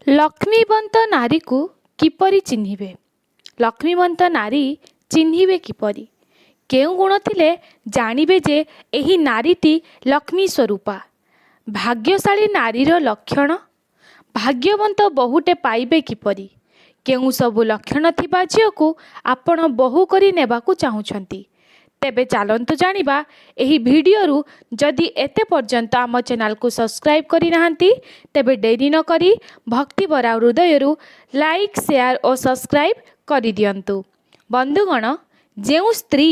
ଲକ୍ଷ୍ମୀବନ୍ତ ନାରୀକୁ କିପରି ଚିହ୍ନିବେ? ଲକ୍ଷ୍ମୀବନ୍ତ ନାରୀ ଚିହ୍ନିବେ କିପରି? କେଉଁ ଗୁଣ ଥିଲେ ଜାଣିବେ ଯେ ଏହି ନାରୀଟି ଲକ୍ଷ୍ମୀ ସ୍ୱରୂପା? ଭାଗ୍ୟଶାଳୀ ନାରୀର ଲକ୍ଷଣ? ଭାଗ୍ୟବନ୍ତ ବୋହୂଟେ ପାଇବେ କିପରି? କେଉଁ ସବୁ ଲକ୍ଷଣ ଥିବା ଝିଅକୁ ଆପଣ ବୋହୂ କରି ନେବାକୁ ଚାହୁଁଛନ୍ତି? ତେବେ ଚାଲନ୍ତୁ ଜାଣିବା ଏହି ଭିଡ଼ିଓରୁ। ଯଦି ଏତେ ପର୍ଯ୍ୟନ୍ତ ଆମ ଚ୍ୟାନେଲକୁ ସବସ୍କ୍ରାଇବ୍ କରିନାହାନ୍ତି ତେବେ ଡେରି ନ କରି ଭକ୍ତିଭରା ହୃଦୟରୁ ଲାଇକ୍, ସେୟାର ଓ ସବସ୍କ୍ରାଇବ୍ କରିଦିଅନ୍ତୁ। ବନ୍ଧୁଗଣ, ଯେଉଁ ସ୍ତ୍ରୀ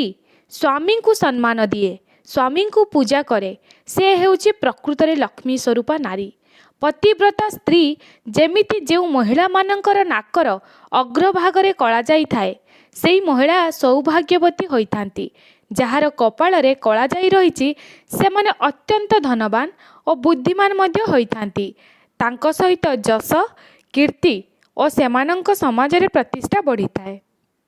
ସ୍ୱାମୀଙ୍କୁ ସମ୍ମାନ ଦିଏ, ସ୍ୱାମୀଙ୍କୁ ପୂଜା କରେ, ସେ ହେଉଛି ପ୍ରକୃତରେ ଲକ୍ଷ୍ମୀ ସ୍ୱରୂପା ନାରୀ। ପତିବ୍ରତା ସ୍ତ୍ରୀ ଯେମିତି ଯେଉଁ ମହିଳାମାନଙ୍କର ନାକର ଅଗ୍ରଭାଗରେ କଳା ଯାଇଥାଏ, ସେହି ମହିଳା ସୌଭାଗ୍ୟବତୀ ହୋଇଥାନ୍ତି। ଯାହାର କପାଳରେ କଳା ଯାଇ ରହିଛି ସେମାନେ ଅତ୍ୟନ୍ତ ଧନବାନ ଓ ବୁଦ୍ଧିମାନ ମଧ୍ୟ ହୋଇଥାନ୍ତି। ତାଙ୍କ ସହିତ ଯଶ, କୀର୍ତ୍ତି ଓ ସେମାନଙ୍କ ସମାଜରେ ପ୍ରତିଷ୍ଠା ବଢ଼ିଥାଏ।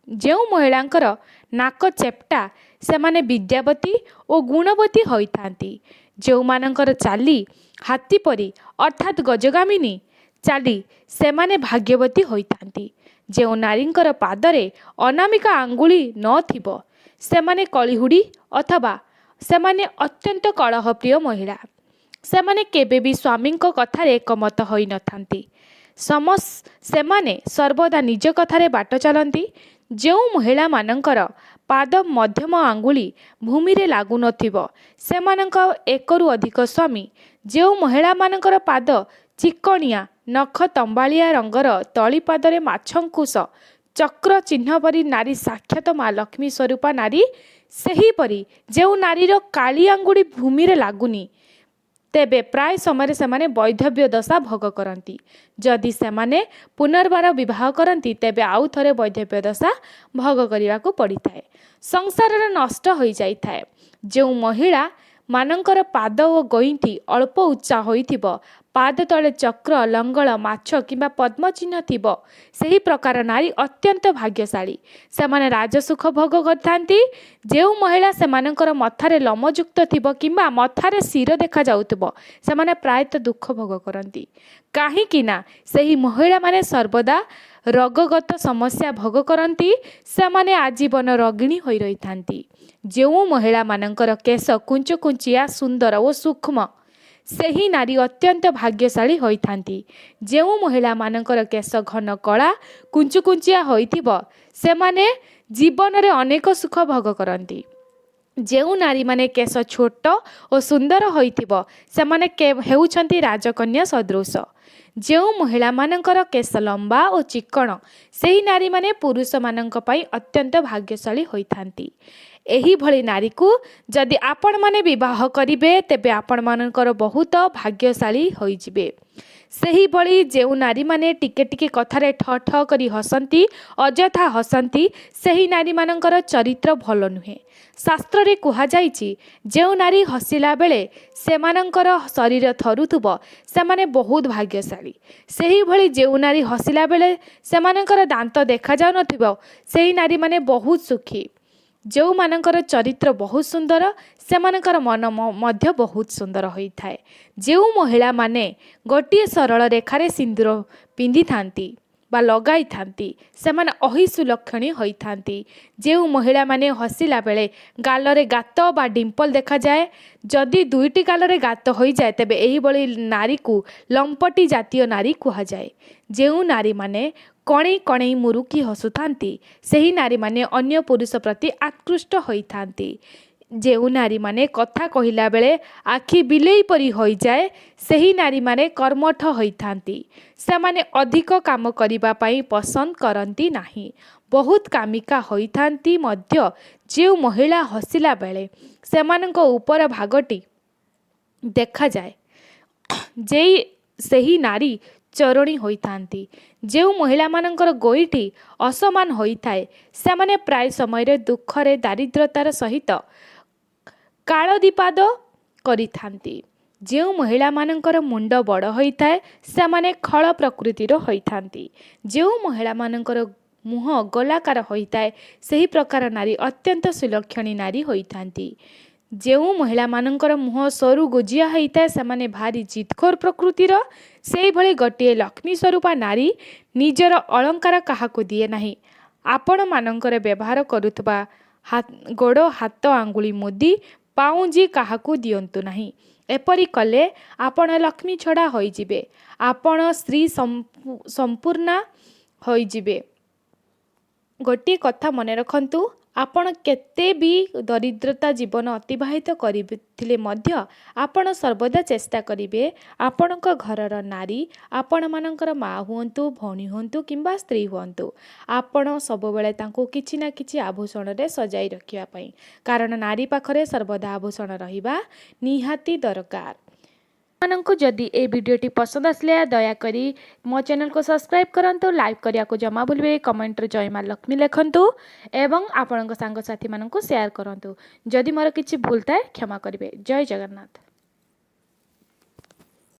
ଯେଉଁ ମହିଳାଙ୍କର ନାକ ଚେପ୍ଟା ସେମାନେ ବିଦ୍ୟାବତୀ ଓ ଗୁଣବତୀ ହୋଇଥାନ୍ତି। ଯେଉଁମାନଙ୍କର ଚାଲି ହାତୀ ପରି ଅର୍ଥାତ୍ ଗଜଗାମିନୀ ଚାଲି ସେମାନେ ଭାଗ୍ୟବତୀ ହୋଇଥାନ୍ତି। ଯେଉଁ ନାରୀଙ୍କର ପାଦରେ ଅନାମିକା ଆଙ୍ଗୁଳି ନଥିବ ସେମାନେ କଳିହୁଡ଼ି ଅଥବା ସେମାନେ ଅତ୍ୟନ୍ତ କଳହପ୍ରିୟ ମହିଳା। ସେମାନେ କେବେ ବି ସ୍ୱାମୀଙ୍କ କଥାରେ ଏକମତ ହୋଇନଥାନ୍ତି। ସେମାନେ ସର୍ବଦା ନିଜ କଥାରେ ବାଟ ଚାଲନ୍ତି। ଯେଉଁ ମହିଳାମାନଙ୍କର ପାଦ ମଧ୍ୟମ ଆଙ୍ଗୁଳି ଭୂମିରେ ଲାଗୁନଥିବ ସେମାନଙ୍କ ଏକରୁ ଅଧିକ ସ୍ୱାମୀ। ଯେଉଁ ମହିଳାମାନଙ୍କର ପାଦ ଚିକଣିଆ, ନଖ ତମ୍ବାଳିଆ ରଙ୍ଗର, ତଳିପାଦରେ ମାଛଙ୍କୁଶ ଚକ୍ର ଚିହ୍ନ ପରି ନାରୀ ସାକ୍ଷାତ ମା ଲକ୍ଷ୍ମୀ ସ୍ୱରୂପା ନାରୀ। ସେହିପରି ଯେଉଁ ନାରୀର କାଳି ଆଙ୍ଗୁଳି ଭୂମିରେ ଲାଗୁନି ତେବେ ପ୍ରାୟ ସମୟରେ ସେମାନେ ବୈଧବ୍ୟ ଦଶା ଭୋଗ କରନ୍ତି। ଯଦି ସେମାନେ ପୁନର୍ବାର ବିବାହ କରନ୍ତି ତେବେ ଆଉ ଥରେ ବୈଧବ୍ୟ ଦଶା ଭୋଗ କରିବାକୁ ପଡ଼ିଥାଏ। ସଂସାରରେ ନଷ୍ଟ ହୋଇଯାଇଥାଏ। ଯେଉଁ ମହିଳା ମାନଙ୍କର ପାଦ ଓ ଗଇଁଠି ଅଳ୍ପ ଉଚ୍ଚା ହୋଇଥିବ, ପାଦ ତଳେ ଚକ୍ର, ଲଙ୍ଗଳ, ମାଛ କିମ୍ବା ପଦ୍ମଚିହ୍ନ ଥିବ, ସେହି ପ୍ରକାର ନାରୀ ଅତ୍ୟନ୍ତ ଭାଗ୍ୟଶାଳୀ। ସେମାନେ ରାଜସୁଖ ଭୋଗ କରିଥାନ୍ତି। ଯେଉଁ ମହିଳା ସେମାନଙ୍କର ମଥାରେ ଲୋମଯୁକ୍ତ ଥିବ କିମ୍ବା ମଥାରେ ଶିର ଦେଖାଯାଉଥିବ ସେମାନେ ପ୍ରାୟତଃ ଦୁଃଖ ଭୋଗ କରନ୍ତି। କାହିଁକି ନା ସେହି ମହିଳାମାନେ ସର୍ବଦା ରୋଗଗତ ସମସ୍ୟା ଭୋଗ କରନ୍ତି। ସେମାନେ ଆଜୀବନ ରୋଗିଣୀ ହୋଇ ରହିଥାନ୍ତି। ଯେଉଁ ମହିଳାମାନଙ୍କର କେଶ କୁଞ୍ଚକୁଞ୍ଚିଆ, ସୁନ୍ଦର ଓ ସୂକ୍ଷ୍ମ ସେହି ନାରୀ ଅତ୍ୟନ୍ତ ଭାଗ୍ୟଶାଳୀ ହୋଇଥାନ୍ତି। ଯେଉଁ ମହିଳାମାନଙ୍କର କେଶ ଘନ କଳା, କୁଞ୍ଚକୁଞ୍ଚିଆ ହୋଇଥିବ ସେମାନେ ଜୀବନରେ ଅନେକ ସୁଖ ଭୋଗ କରନ୍ତି। ଯେଉଁ ନାରୀମାନେ କେଶ ଛୋଟ ଓ ସୁନ୍ଦର ହୋଇଥିବ ସେମାନେ ହେଉଛନ୍ତି ରାଜକନ୍ୟା ସଦୃଶ। ଯେଉଁ ମହିଳାମାନଙ୍କର କେଶ ଲମ୍ବା ଓ ଚିକ୍କଣ ସେହି ନାରୀମାନେ ପୁରୁଷମାନଙ୍କ ପାଇଁ ଅତ୍ୟନ୍ତ ଭାଗ୍ୟଶାଳୀ ହୋଇଥାନ୍ତି। ଏହିଭଳି ନାରୀକୁ ଯଦି ଆପଣମାନେ ବିବାହ କରିବେ ତେବେ ଆପଣମାନଙ୍କର ବହୁତ ଭାଗ୍ୟଶାଳୀ ହୋଇଯିବେ। ସେହିଭଳି ଯେଉଁ ନାରୀମାନେ ଟିକେ ଟିକେ କଥାରେ ଠ ଠ କରି ହସନ୍ତି, ଅଯଥା ହସନ୍ତି, ସେହି ନାରୀମାନଙ୍କର ଚରିତ୍ର ଭଲ ନୁହେଁ। ଶାସ୍ତ୍ରରେ କୁହାଯାଇଛି ଯେଉଁ ନାରୀ ହସିଲା ବେଳେ ସେମାନଙ୍କର ଶରୀର ଥରୁଥିବ ସେମାନେ ବହୁତ ଭାଗ୍ୟଶାଳୀ। ସେହିଭଳି ଯେଉଁ ନାରୀ ହସିଲା ବେଳେ ସେମାନଙ୍କର ଦାନ୍ତ ଦେଖାଯାଉନଥିବ ସେହି ନାରୀମାନେ ବହୁତ ସୁଖୀ। ଯେଉଁମାନଙ୍କର ଚରିତ୍ର ବହୁତ ସୁନ୍ଦର ସେମାନଙ୍କର ମନ ମଧ୍ୟ ବହୁତ ସୁନ୍ଦର ହୋଇଥାଏ। ଯେଉଁ ମହିଳାମାନେ ଗୋଟିଏ ସରଳ ରେଖାରେ ସିନ୍ଦୂର ପିନ୍ଧିଥାନ୍ତି ବା ଲଗାଇଥାନ୍ତି ସେମାନେ ଅହିସୁଲକ୍ଷଣୀ ହୋଇଥାନ୍ତି। ଯେଉଁ ମହିଳାମାନେ ହସିଲା ବେଳେ ଗାଲରେ ଗାତ ବା ଡିମ୍ପଲ ଦେଖାଯାଏ, ଯଦି ଦୁଇଟି ଗାଲରେ ଗାତ ହୋଇଯାଏ ତେବେ ଏହିଭଳି ନାରୀକୁ ଲମ୍ପଟି ଜାତୀୟ ନାରୀ କୁହାଯାଏ। ଯେଉଁ ନାରୀମାନେ କଣେଇ କଣେଇ ମୁରୁକି ହସୁଥାନ୍ତି ସେହି ନାରୀମାନେ ଅନ୍ୟ ପୁରୁଷ ପ୍ରତି ଆକୃଷ୍ଟ ହୋଇଥାନ୍ତି। ଯେଉଁ ନାରୀମାନେ କଥା କହିଲା ବେଳେ ଆଖି ବିଲେଇ ପରି ହୋଇଯାଏ ସେହି ନାରୀମାନେ କର୍ମଠ ହୋଇଥାନ୍ତି। ସେମାନେ ଅଧିକ କାମ କରିବା ପାଇଁ ପସନ୍ଦ କରନ୍ତି ନାହିଁ। ବହୁତ କାମିକା ହୋଇଥାନ୍ତି ମଧ୍ୟ। ଯେଉଁ ମହିଳା ହସିଲା ବେଳେ ସେମାନଙ୍କ ଉପର ଭାଗଟି ଦେଖାଯାଏ ସେହି ନାରୀ ଚୋରଣୀ ହୋଇଥାନ୍ତି। ଯେଉଁ ମହିଳାମାନଙ୍କର ଗୋଇଠି ଅସମାନ ହୋଇଥାଏ ସେମାନେ ପ୍ରାୟ ସମୟରେ ଦୁଃଖରେ ଦାରିଦ୍ର୍ୟତାର ସହିତ କାଳଦିପାଦ କରିଥାନ୍ତି। ଯେଉଁ ମହିଳାମାନଙ୍କର ମୁଣ୍ଡ ବଡ଼ ହୋଇଥାଏ ସେମାନେ ଖଳ ପ୍ରକୃତିର ହୋଇଥାନ୍ତି। ଯେଉଁ ମହିଳାମାନଙ୍କର ମୁହଁ ଗୋଲାକାର ହୋଇଥାଏ ସେହି ପ୍ରକାର ନାରୀ ଅତ୍ୟନ୍ତ ସୁଲକ୍ଷଣୀ ନାରୀ ହୋଇଥାନ୍ତି। ଯେଉଁ ମହିଳାମାନଙ୍କର ମୁହଁ ସରୁ ଗୋଜିଆ ହୋଇଥାଏ ସେମାନେ ଭାରି ଜିଦଖୋର ପ୍ରକୃତିର। ସେହିଭଳି ଗୋଟିଏ ଲକ୍ଷ୍ମୀ ସ୍ୱରୂପା ନାରୀ ନିଜର ଅଳଙ୍କାର କାହାକୁ ଦିଏ ନାହିଁ। ଆପଣମାନଙ୍କର ବ୍ୟବହାର କରୁଥିବା ଗୋଡ଼ ହାତ ଆଙ୍ଗୁଳି ମୁଦି ପାଉଁଜି କାହାକୁ ଦିଅନ୍ତୁ ନାହିଁ। ଏପରି କଲେ ଆପଣ ଲକ୍ଷ୍ମୀ ଛଡ଼ା ହୋଇଯିବେ। ଆପଣ ସ୍ତ୍ରୀ ସମ୍ପୂର୍ଣ୍ଣା ହୋଇଯିବେ। ଗୋଟିଏ କଥା ମନେ ରଖନ୍ତୁ, ଆପଣ କେତେ ବି ଦରିଦ୍ରତା ଜୀବନ ଅତିବାହିତ କରିଥିଲେ ମଧ୍ୟ ଆପଣ ସର୍ବଦା ଚେଷ୍ଟା କରିବେ ଆପଣଙ୍କ ଘରର ନାରୀ, ଆପଣମାନଙ୍କର ମା' ହୁଅନ୍ତୁ, ଭଉଣୀ ହୁଅନ୍ତୁ କିମ୍ବା ସ୍ତ୍ରୀ ହୁଅନ୍ତୁ, ଆପଣ ସବୁବେଳେ ତାଙ୍କୁ କିଛି ନା କିଛି ଆଭୂଷଣରେ ସଜାଇ ରଖିବା ପାଇଁ। କାରଣ ନାରୀ ପାଖରେ ସର୍ବଦା ଆଭୂଷଣ ରହିବା ନିହାତି ଦରକାର। ଆପଣମାନଙ୍କୁ ଯଦି ଏ ଭିଡ଼ିଓଟି ପସନ୍ଦ ଆସିଲେ ଦୟାକରି ମୋ ଚ୍ୟାନେଲକୁ ସବସ୍କ୍ରାଇବ୍ କରନ୍ତୁ, ଲାଇକ୍ କରିବାକୁ ଜମା ଭୁଲିବେ, କମେଣ୍ଟରେ ଜୟ ମା ଲକ୍ଷ୍ମୀ ଲେଖନ୍ତୁ ଏବଂ ଆପଣଙ୍କ ସାଙ୍ଗସାଥିମାନଙ୍କୁ ସେୟାର କରନ୍ତୁ। ଯଦି ମୋର କିଛି ଭୁଲ ଥାଏ କ୍ଷମା କରିବେ। ଜୟ ଜଗନ୍ନାଥ।